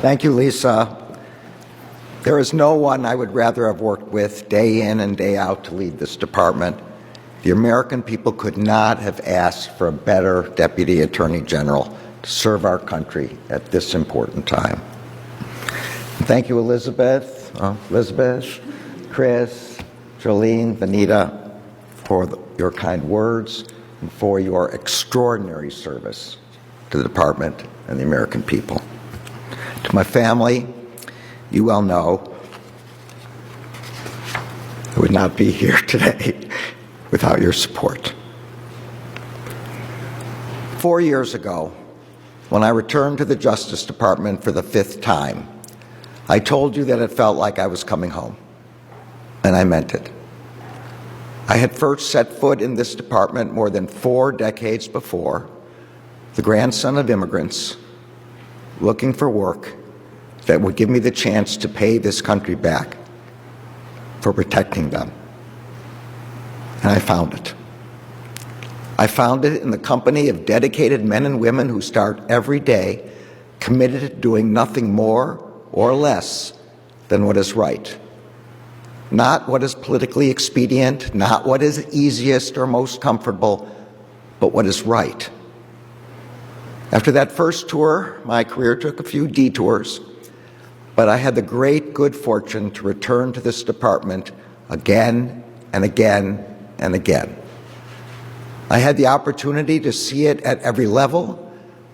Thank you, Lisa. There is no one I would rather have worked with day in and day out to lead this department. The American people could not have asked for a better Deputy Attorney General to serve our country at this important time. Thank you, Elizabeth, Chris, Jolene, Vanita, for your kind words and for your extraordinary service to the department and the American people. To my family, you well know I would not be here today without your support. 4 years ago, when I returned to the Justice Department for the 5th time, I told you that it felt like I was coming home, and I meant it. I had first set foot in this department more than 4 decades before, the grandson of immigrants looking for work that would give me the chance to pay this country back for protecting them. And I found it. I found it in the company of dedicated men and women who start every day committed to doing nothing more or less than what is right. Not what is politically expedient, not what is easiest or most comfortable, but what is right. After that first tour, my career took a few detours, but I had the great good fortune to return to this department again and again and again. I had the opportunity to see it at every level,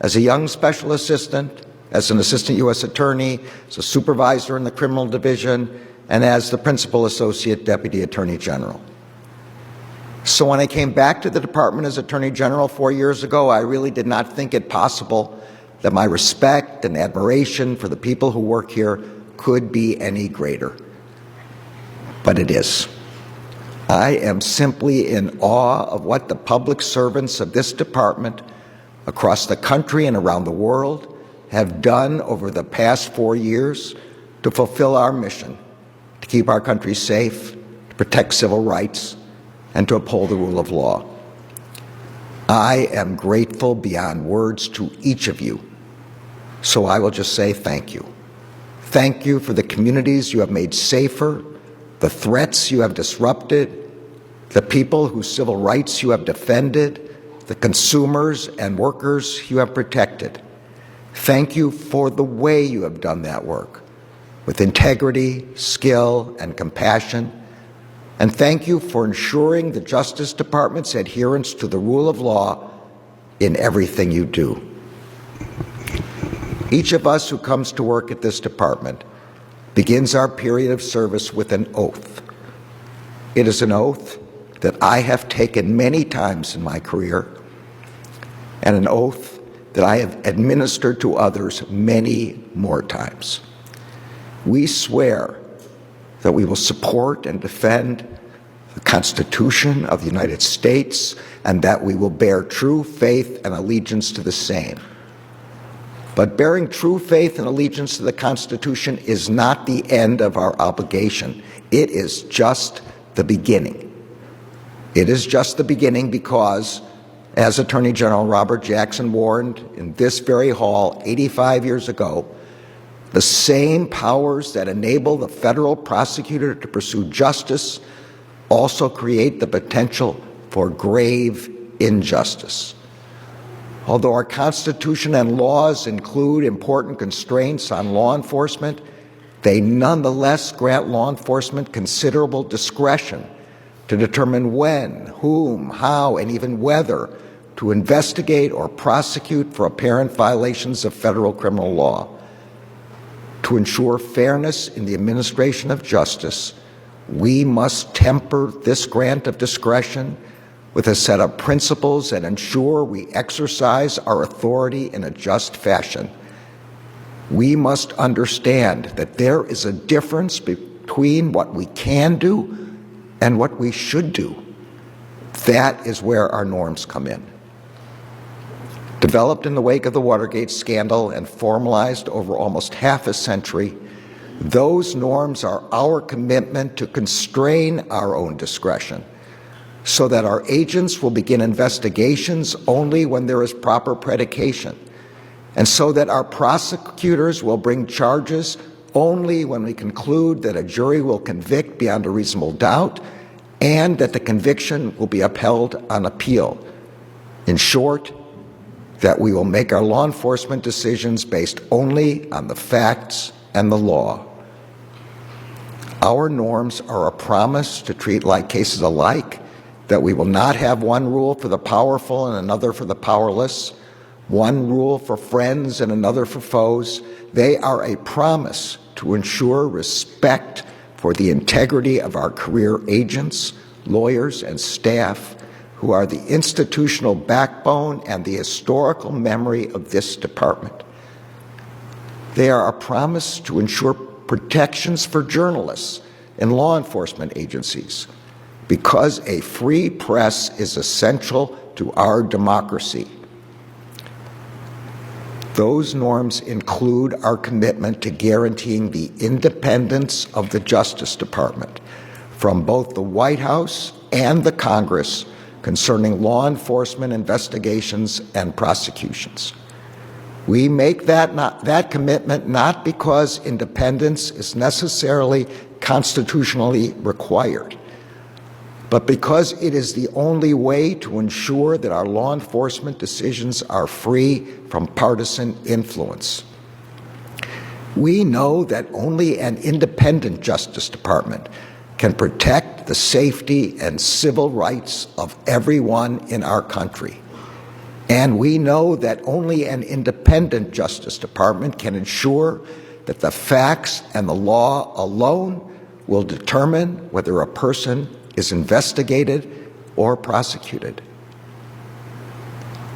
as a young special assistant, as an assistant U.S. attorney, as a supervisor in the criminal division, and as the principal associate deputy attorney general. So when I came back to the department as Attorney General 4 years ago, I really did not think it possible that my respect and admiration for the people who work here could be any greater. But it is. I am simply in awe of what the public servants of this department across the country and around the world have done over the past 4 years to fulfill our mission, to keep our country safe, to protect civil rights, and to uphold the rule of law. I am grateful beyond words to each of you, so I will just say thank you. Thank you for the communities you have made safer, the threats you have disrupted, the people whose civil rights you have defended, the consumers and workers you have protected. Thank you for the way you have done that work, with integrity, skill, and compassion. And thank you for ensuring the Justice Department's adherence to the rule of law in everything you do. Each of us who comes to work at this department begins our period of service with an oath. It is an oath that I have taken many times in my career, and an oath that I have administered to others many more times. We swear that we will support and defend the Constitution of the United States, and that we will bear true faith and allegiance to the same. But bearing true faith and allegiance to the Constitution is not the end of our obligation. It is just the beginning. It is just the beginning because, as Attorney General Robert Jackson warned in this very hall 85 years ago, the same powers that enable the federal prosecutor to pursue justice also create the potential for grave injustice. Although our Constitution and laws include important constraints on law enforcement, they nonetheless grant law enforcement considerable discretion to determine when, whom, how, and even whether to investigate or prosecute for apparent violations of federal criminal law. To ensure fairness in the administration of justice, we must temper this grant of discretion with a set of principles and ensure we exercise our authority in a just fashion. We must understand that there is a difference between what we can do and what we should do. That is where our norms come in. Developed in the wake of the Watergate scandal and formalized over almost half a century, those norms are our commitment to constrain our own discretion so that our agents will begin investigations only when there is proper predication and so that our prosecutors will bring charges only when we conclude that a jury will convict beyond a reasonable doubt and that the conviction will be upheld on appeal. In short, that we will make our law enforcement decisions based only on the facts and the law. Our norms are a promise to treat like cases alike, that we will not have one rule for the powerful and another for the powerless, one rule for friends and another for foes. They are a promise to ensure respect for the integrity of our career agents, lawyers, and staff, who are the institutional backbone and the historical memory of this department. They are a promise to ensure protections for journalists and law enforcement agencies, because a free press is essential to our democracy. Those norms include our commitment to guaranteeing the independence of the Justice Department from both the White House and the Congress concerning law enforcement investigations and prosecutions. We make that commitment not because independence is necessarily constitutionally required, but because it is the only way to ensure that our law enforcement decisions are free from partisan influence. We know that only an independent Justice Department can protect the safety and civil rights of everyone in our country. And we know that only an independent Justice Department can ensure that the facts and the law alone will determine whether a person is investigated or prosecuted.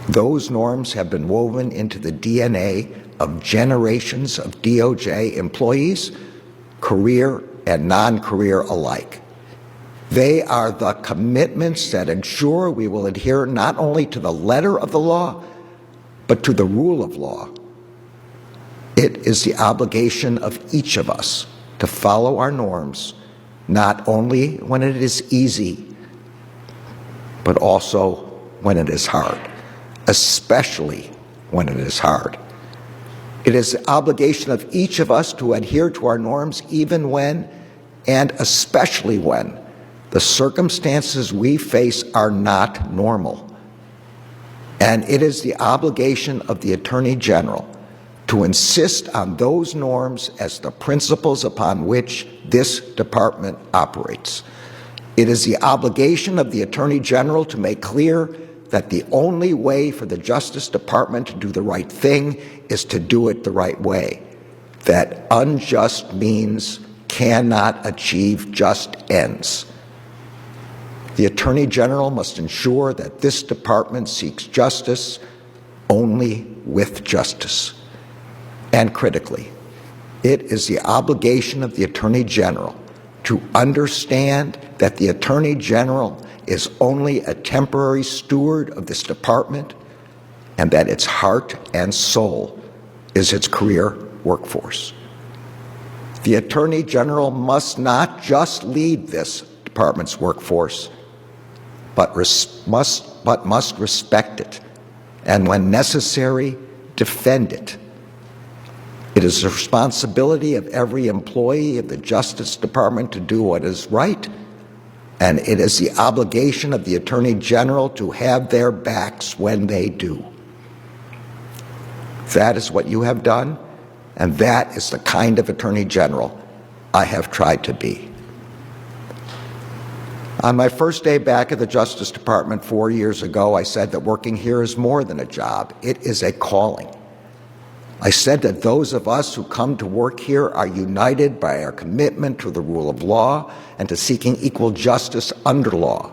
Those norms have been woven into the DNA of generations of DOJ employees, career and non-career alike. They are the commitments that ensure we will adhere not only to the letter of the law, but to the rule of law. It is the obligation of each of us to follow our norms, not only when it is easy, but also when it is hard, especially when it is hard. It is the obligation of each of us to adhere to our norms even when, and especially when, the circumstances we face are not normal. And it is the obligation of the Attorney General to insist on those norms as the principles upon which this department operates. It is the obligation of the Attorney General to make clear that the only way for the Justice Department to do the right thing is to do it the right way, that unjust means cannot achieve just ends. The Attorney General must ensure that this department seeks justice only with justice. And critically, it is the obligation of the Attorney General to understand that the Attorney General is only a temporary steward of this department and that its heart and soul is its career workforce. The Attorney General must not just lead this department's workforce, but must respect it, and when necessary, defend it. It is the responsibility of every employee of the Justice Department to do what is right, and it is the obligation of the Attorney General to have their backs when they do. That is what you have done, and that is the kind of Attorney General I have tried to be. On my first day back at the Justice Department 4 years ago, I said that working here is more than a job. It is a calling. I said that those of us who come to work here are united by our commitment to the rule of law and to seeking equal justice under law.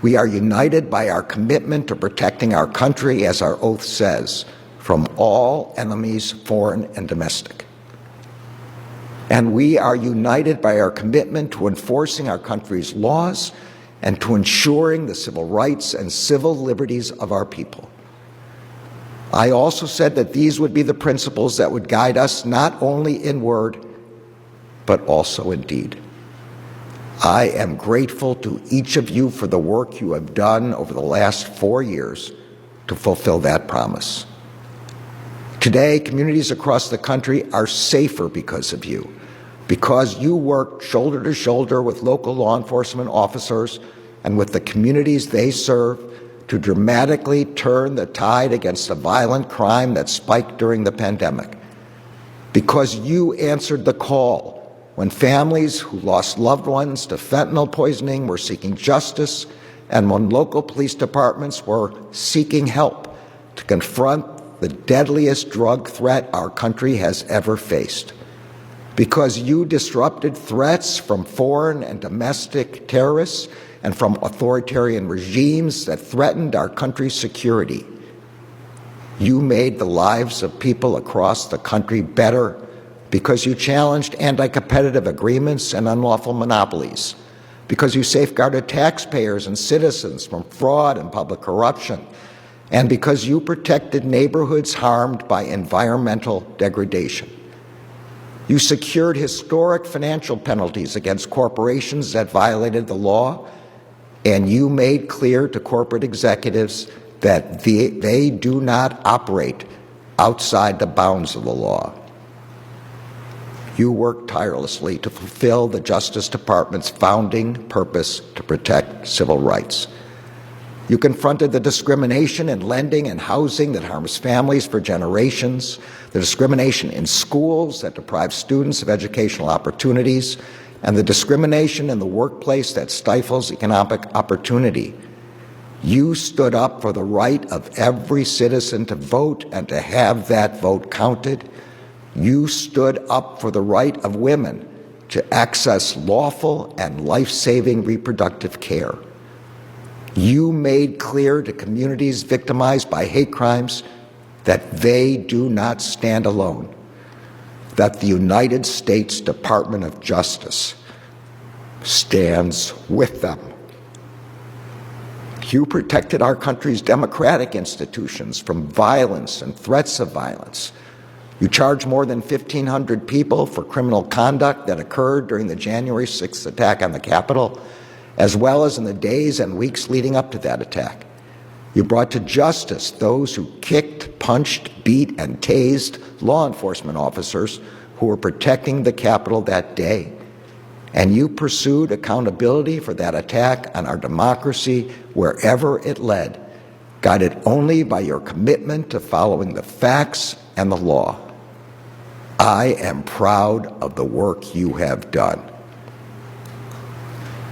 We are united by our commitment to protecting our country, as our oath says, from all enemies, foreign and domestic. And we are united by our commitment to enforcing our country's laws and to ensuring the civil rights and civil liberties of our people. I also said that these would be the principles that would guide us not only in word, but also in deed. I am grateful to each of you for the work you have done over the last 4 years to fulfill that promise. Today, communities across the country are safer because of you, because you worked shoulder to shoulder with local law enforcement officers and with the communities they serve to dramatically turn the tide against the violent crime that spiked during the pandemic. Because you answered the call when families who lost loved ones to fentanyl poisoning were seeking justice, and when local police departments were seeking help to confront the deadliest drug threat our country has ever faced. Because you disrupted threats from foreign and domestic terrorists and from authoritarian regimes that threatened our country's security. You made the lives of people across the country better because you challenged anti-competitive agreements and unlawful monopolies, because you safeguarded taxpayers and citizens from fraud and public corruption, and because you protected neighborhoods harmed by environmental degradation. You secured historic financial penalties against corporations that violated the law, and you made clear to corporate executives that they do not operate outside the bounds of the law. You worked tirelessly to fulfill the Justice Department's founding purpose to protect civil rights. You confronted the discrimination in lending and housing that harms families for generations, the discrimination in schools that deprives students of educational opportunities, and the discrimination in the workplace that stifles economic opportunity. You stood up for the right of every citizen to vote and to have that vote counted. You stood up for the right of women to access lawful and life-saving reproductive care. You made clear to communities victimized by hate crimes that they do not stand alone, that the United States Department of Justice stands with them. You protected our country's democratic institutions from violence and threats of violence. You charged more than 1,500 people for criminal conduct that occurred during the January 6th attack on the Capitol, as well as in the days and weeks leading up to that attack. You brought to justice those who kicked, punched, beat, and tased law enforcement officers who were protecting the Capitol that day. And you pursued accountability for that attack on our democracy wherever it led, guided only by your commitment to following the facts and the law. I am proud of the work you have done.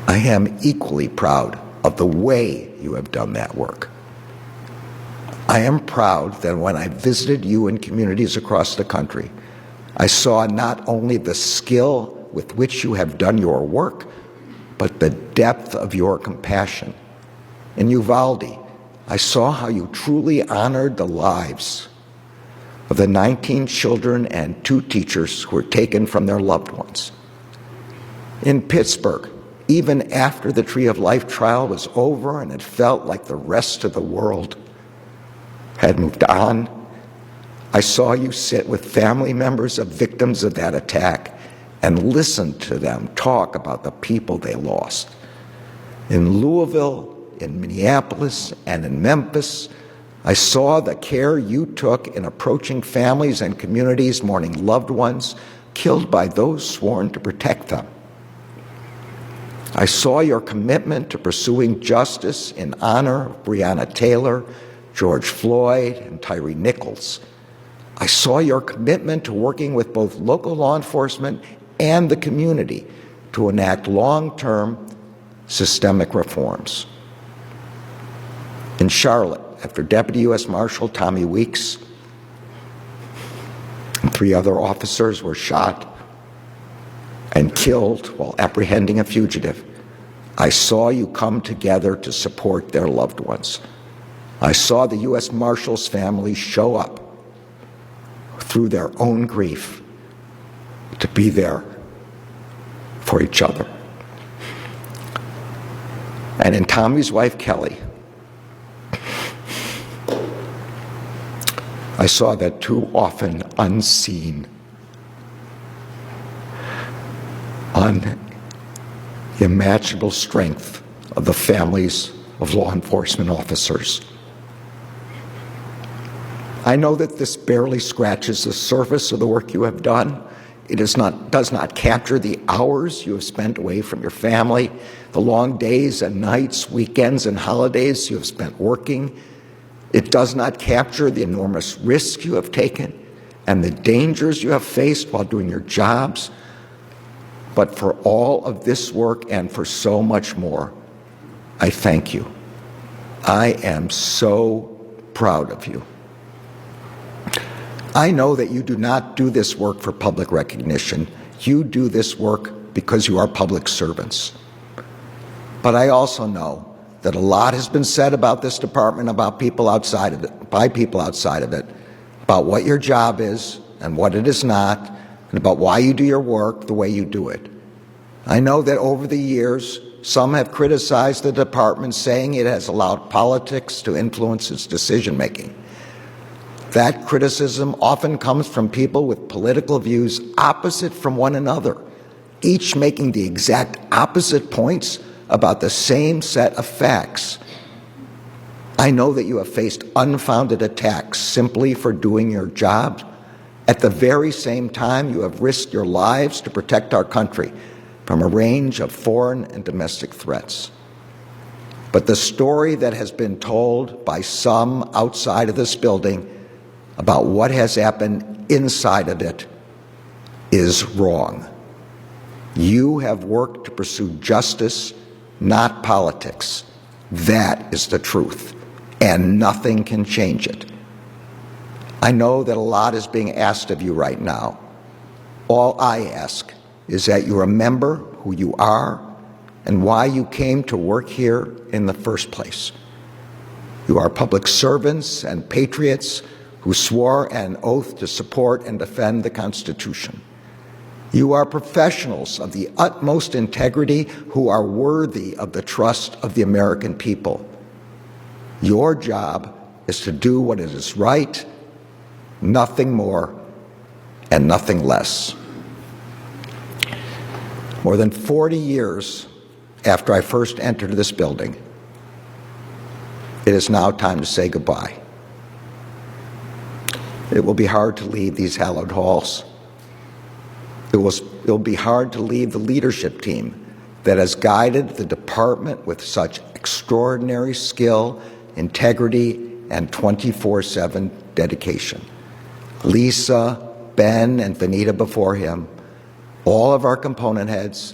I am equally proud of the way you have done that work. I am proud that when I visited you in communities across the country, I saw not only the skill with which you have done your work, but the depth of your compassion. In Uvalde, I saw how you truly honored the lives of the 19 children and 2 teachers who were taken from their loved ones. In Pittsburgh, even after the Tree of Life trial was over and it felt like the rest of the world had moved on, I saw you sit with family members of victims of that attack and listen to them talk about the people they lost. In Louisville, in Minneapolis, and in Memphis, I saw the care you took in approaching families and communities mourning loved ones killed by those sworn to protect them. I saw your commitment to pursuing justice in honor of Breonna Taylor, George Floyd, and Tyree Nichols. I saw your commitment to working with both local law enforcement and the community to enact long-term systemic reforms. In Charlotte, after Deputy U.S. Marshal Tommy Weeks and 3 other officers were shot and killed while apprehending a fugitive, I saw you come together to support their loved ones. I saw the U.S. Marshals family show up through their own grief to be there for each other. And in Tommy's wife, Kelly, I saw that too often unseen, unimaginable strength of the families of law enforcement officers. I know that this barely scratches the surface of the work you have done. It does not capture the hours you have spent away from your family, the long days and nights, weekends and holidays you have spent working. It does not capture the enormous risks you have taken and the dangers you have faced while doing your jobs. But for all of this work and for so much more, I thank you. I am so proud of you. I know that you do not do this work for public recognition. You do this work because you are public servants. But I also know that a lot has been said about this department, about people outside of it, by people outside of it, about what your job is and what it is not, and about why you do your work the way you do it. I know that over the years, some have criticized the department, saying it has allowed politics to influence its decision-making. That criticism often comes from people with political views opposite from one another, each making the exact opposite points about the same set of facts. I know that you have faced unfounded attacks simply for doing your job. At the very same time, you have risked your lives to protect our country from a range of foreign and domestic threats. But the story that has been told by some outside of this building about what has happened inside of it is wrong. You have worked to pursue justice, not politics. That is the truth, and nothing can change it. I know that a lot is being asked of you right now. All I ask is that you remember who you are and why you came to work here in the first place. You are public servants and patriots who swore an oath to support and defend the Constitution. You are professionals of the utmost integrity who are worthy of the trust of the American people. Your job is to do what is right, nothing more and nothing less. More than 40 years after I first entered this building, it is now time to say goodbye. It will be hard to leave these hallowed halls. It will be hard to leave the leadership team that has guided the department with such extraordinary skill, integrity, and 24/7 dedication. Lisa, Ben, and Vanita before him, all of our component heads,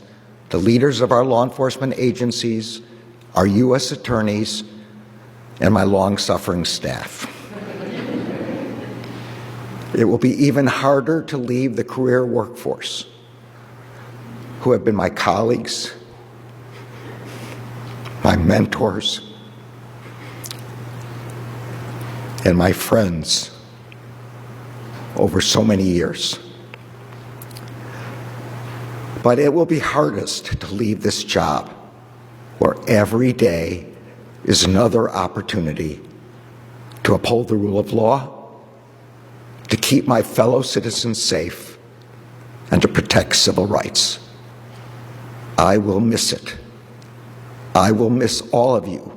the leaders of our law enforcement agencies, our U.S. attorneys, and my long-suffering staff. It will be even harder to leave the career workforce, who have been my colleagues, my mentors, and my friends over so many years. But it will be hardest to leave this job where every day is another opportunity to uphold the rule of law, to keep my fellow citizens safe, and to protect civil rights. I will miss it. I will miss all of you.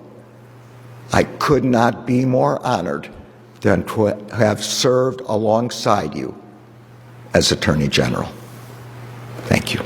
I could not be more honored than to have served alongside you as Attorney General. Thank you.